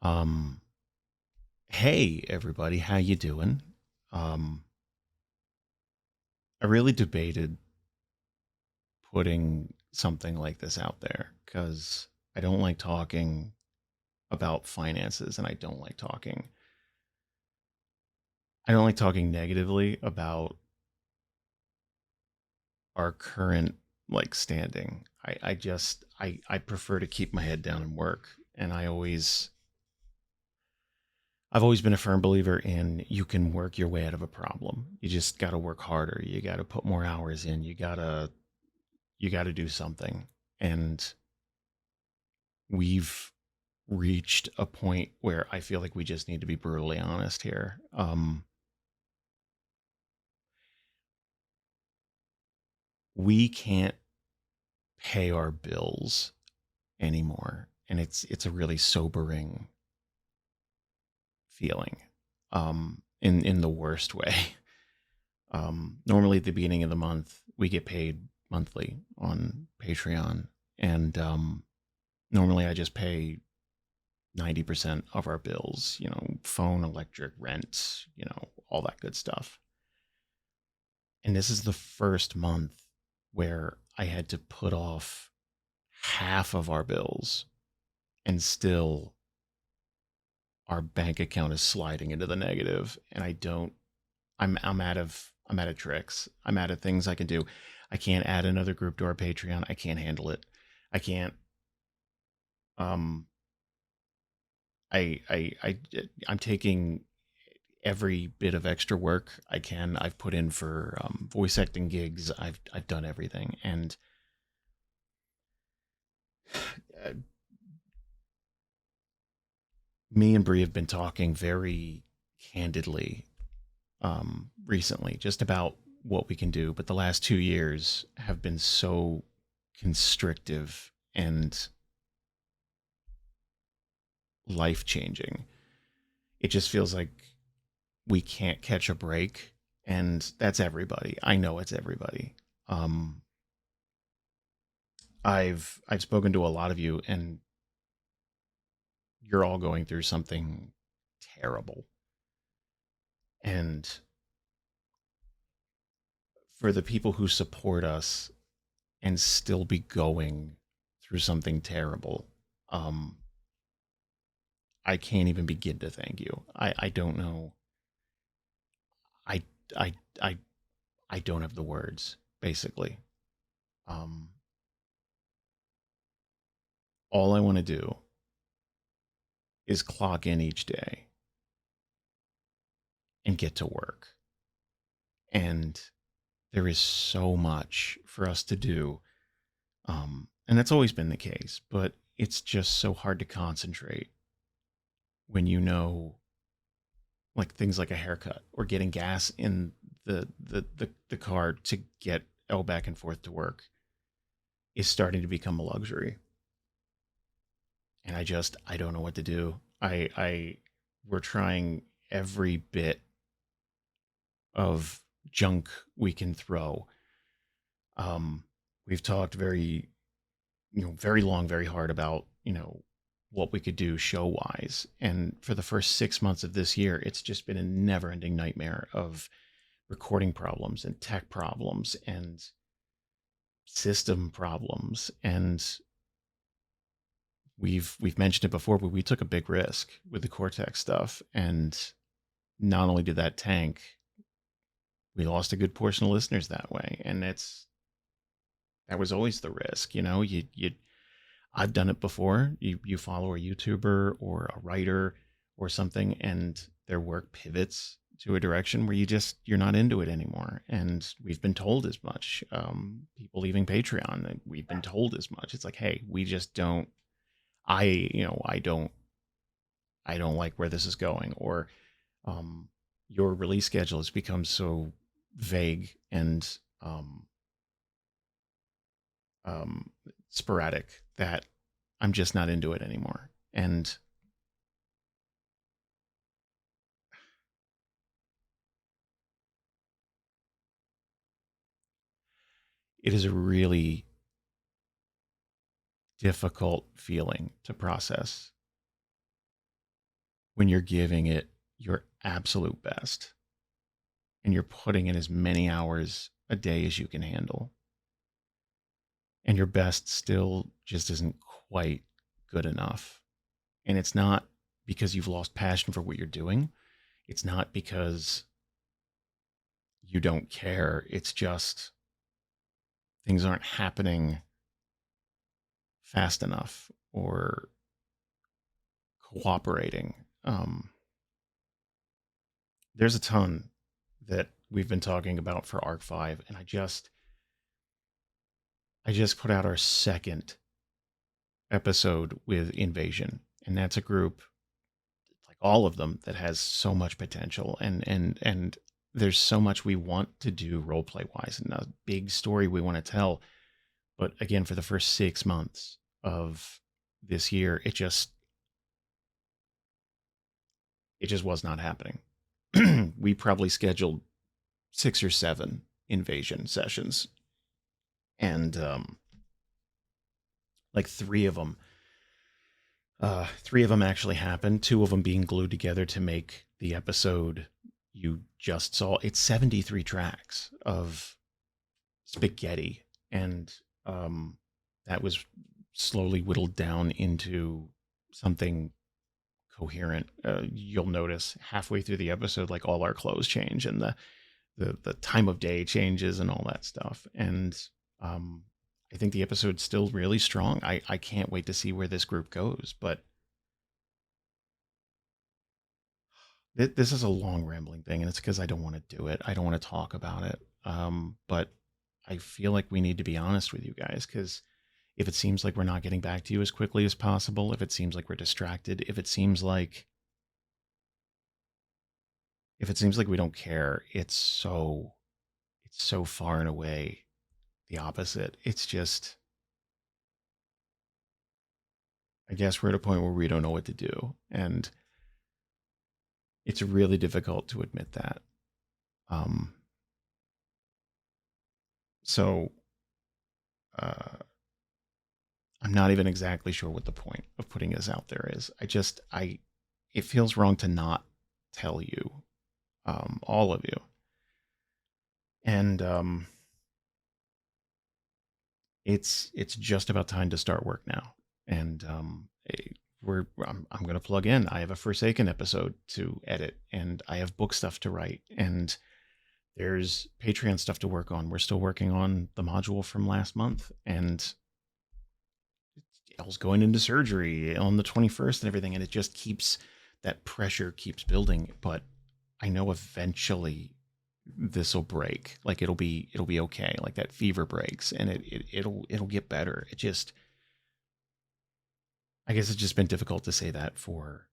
Um, hey everybody, how you doing? Um, I really debated putting something like this out there because I don't like talking about finances, and I don't like talking negatively about our current standing. I prefer to keep my head down and work, and I've always been a firm believer in you can work your way out of a problem. You just got to work harder. You got to put more hours in. You got to do something. And we've reached a point where I feel like we just need to be brutally honest here. We can't pay our bills anymore, and it's a really sobering feeling, in the worst way. Normally, at the beginning of the month, we get paid monthly on Patreon, and normally I just pay 90% of our bills, phone, electric, rent, all that good stuff. And this is the first month where I had to put off half of our bills, and still our bank account is sliding into the negative, and I don't I'm out of tricks. I'm out of things I can do. I can't add another group to our Patreon. I can't handle it. I can't um I I'm taking every bit of extra work I can. I've put in for voice acting gigs. I've done everything, and uh, me and Bree have been talking very candidly recently, just about what we can do. But the last 2 years have been so constrictive and life changing. It just feels like we can't catch a break, and that's everybody. I know it's everybody. Um, I've spoken to a lot of you, and you're all going through something terrible. And for the people who support us and still be going through something terrible, um, I can't even begin to thank you. I don't know. I I I I don't have the words. Basically, um, all I want to do is clock in each day and get to work. And there is so much for us to do, and that's always been the case. But it's just so hard to concentrate when like things like a haircut or getting gas in the car to get L back and forth to work is starting to become a luxury. And I don't know what to do. I We're trying every bit of junk we can throw. Um, we've talked very long, very hard about what we could do show wise. And for the first 6 months of this year, it's just been a never ending nightmare of recording problems and tech problems and system problems. And we've mentioned it before, but we took a big risk with the Cortex stuff, and not only did that tank, we lost a good portion of listeners that way. And that was always the risk. You I've done it before. You follow a YouTuber or a writer or something, and their work pivots to a direction where you're not into it anymore. And we've been told as much. People leaving Patreon, we've been told as much. It's like, hey, we just don't. I you know I don't like where this is going, or um, your release schedule has become so vague and um, sporadic that I'm just not into it anymore. And it is a really difficult feeling to process. when you're giving it your absolute best and you're putting in as many hours a day as you can handle, and your best still just isn't quite good enough. And it's not because you've lost passion for what you're doing. It's not because you don't care. It's just things aren't happening fast enough or cooperating. There's a ton that we've been talking about for Arc 5, and I just put out our second episode with Invasion, and that's a group like all of them that has so much potential, and there's so much we want to do role play wise, and a big story we want to tell. But again, for the first 6 months of this year, it just was not happening. We probably scheduled 6 or 7 Invasion sessions, and like three of them actually happened. Two of them being glued together to make the episode you just saw. It's 73 tracks of spaghetti, and that was slowly whittled down into something coherent. You'll notice halfway through the episode, like all our clothes change, and the time of day changes, and all that stuff. And um, I think the episode's still really strong. I can't wait to see where this group goes. But this is a long rambling thing, and it's because I don't want to do it. I don't want to talk about it. But I feel like we need to be honest with you guys, because if it seems like we're not getting back to you as quickly as possible, if it seems like we're distracted, if it seems like we don't care, it's so far and away the opposite. It's just, I guess we're at a point where we don't know what to do, and it's really difficult to admit that. Um, so uh, I'm not even exactly sure what the point of putting this out there is. It feels wrong to not tell you, all of you, and it's just about time to start work now. And I'm going to plug in. I have a Forsaken episode to edit, and I have book stuff to write, and there's Patreon stuff to work on. We're still working on the module from last month, and Elle's going into surgery on the 21st and everything, and that pressure keeps building. But I know eventually this will break. Like it'll be okay. Like that fever breaks, and it'll get better. I guess it's just been difficult to say that for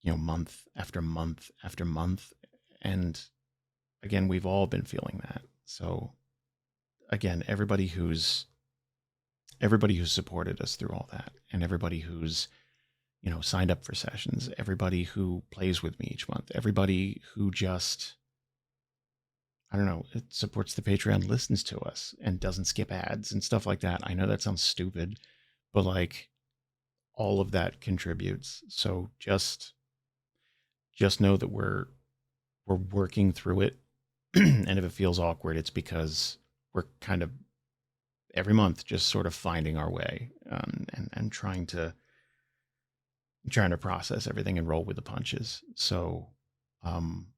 month after month after month, and again, we've all been feeling that. So again, everybody who's supported us through all that, and everybody who's signed up for sessions, everybody who plays with me each month, everybody who just, I don't know, it supports the Patreon, listens to us, and doesn't skip ads and stuff like that. I know that sounds stupid, but like all of that contributes. So just know that we're working through it. And if it feels awkward, it's because we're kind of every month just sort of finding our way, and trying to process everything and roll with the punches. So um,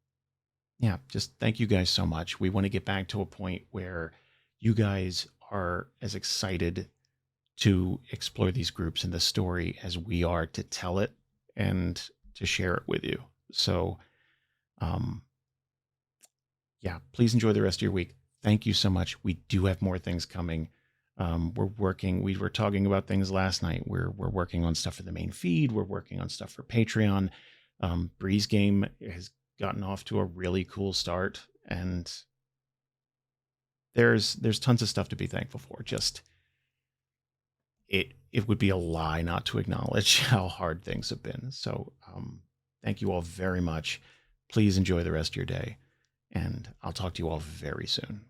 yeah, just thank you guys so much. We want to get back to a point where you guys are as excited to explore these groups and the story as we are to tell it and to share it with you. So um, yeah, please enjoy the rest of your week. Thank you so much. We do have more things coming. We were talking about things last night. We're working on stuff for the main feed. We're working on stuff for Patreon. Breeze Game has gotten off to a really cool start, and there's tons of stuff to be thankful for. Just it would be a lie not to acknowledge how hard things have been. So thank you all very much. Please enjoy the rest of your day, and I'll talk to you all very soon.